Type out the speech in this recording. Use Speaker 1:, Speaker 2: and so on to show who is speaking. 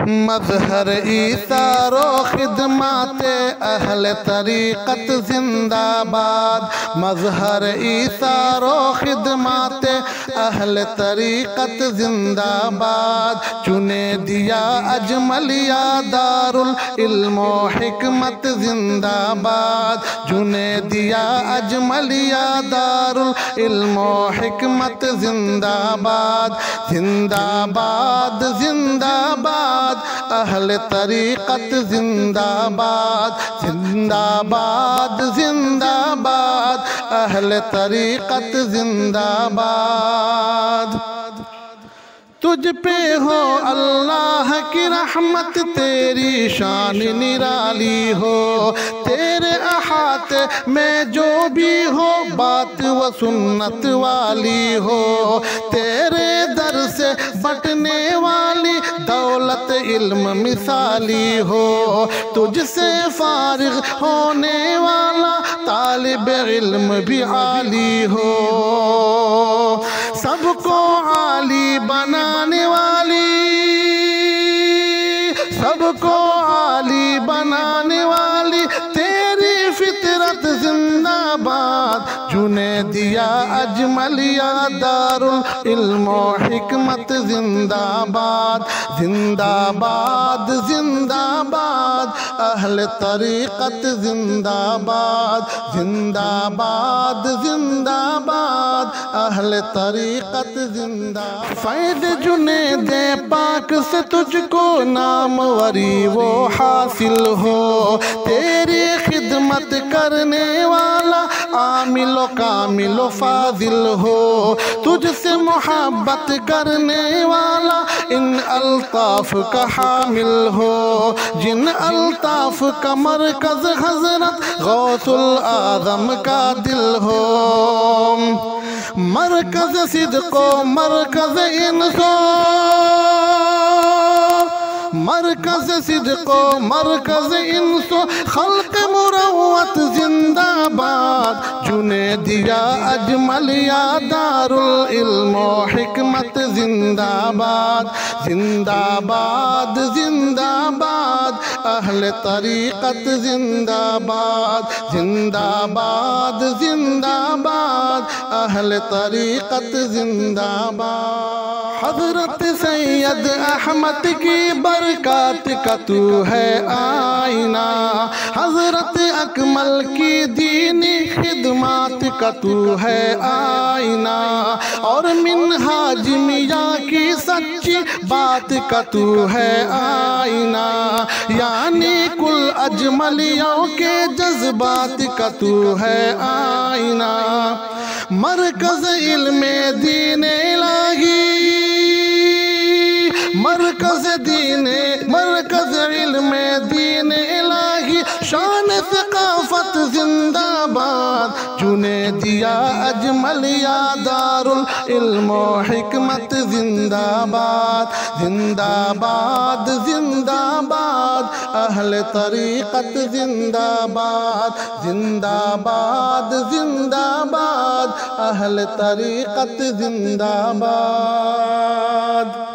Speaker 1: مظہر ایثار و خدمات اہل طریقت زندہ باد، مظہر ایثار و خدمات اہل طریقت زندہ باد، چنے دیا اجمل یا دار العلم و حکمت زندہ باد، چنے دیا اجمل یا دار العلم و حکمت زندہ باد، زندہ باد زندہ باد اہل طریقت زندہ باد، زندہ باد زندہ باد اہل طریقت زندہ باد۔ تجھ پہ ہو اللہ کی رحمت، تیری شان نرالی ہو، تیرے احاطے میں جو بھی ہو بات و سنت والی ہو، تیرے در سے بٹنے والی دولت علم مثالی ہو، تجھ سے فارغ ہونے والا طالب علم بھی عالی ہو، سب کو عالی بنانے والی، سب کو عالی بنانے والی تیری فطرت زندہ باد، جنید یا اجمل یا دار العلم و حکمت زندہ باد، زندہ باد زندہ باد اہل طریقت زندہ باد، زندہ باد زندہ باد اہل طریقت زندہ باد۔ فیض جنید پاک سے تجھ کو ناموری وہ حاصل ہو، تیری خدمت کرنے والا عامل و کامل و فاضل ہو، تجھ سے محبت کرنے والا ان الطاف کا حامل ہو، جن الطاف کا مرکز حضرت غوث الاعظم کا دل ہو، مرکز صدق و مرکز انسو، مرکز صدق و مرکز انسو خلق مروت زندہ باد، جنید یا اجمل یا دار العلم و حکمت زندہ باد، زندہ باد زندہ باد اہل طریقت زندہ باد، زندہ باد زندہ باد اہل طریقت زندہ باد۔ حضرت سید احمد کی برکات کا تو ہے آئینہ، حضرت اکمل کی دینی خدمات کا تو ہے آئینہ، اور منہاج میاں کی سچی بات کا تو ہے آئینہ، یعنی کل اجملیوں کے جذبات کا تو ہے آئینہ، مرکز علم دین الہی، مرکز علم دین الہی، شان ثقافت زندہ باد، جنید یا اجمل یا دار العلم و حکمت زندہ باد، زندہ باد زندہ باد اہل طریقت زندہ باد، زندہ باد زندہ باد اہل طریقت زندہ باد۔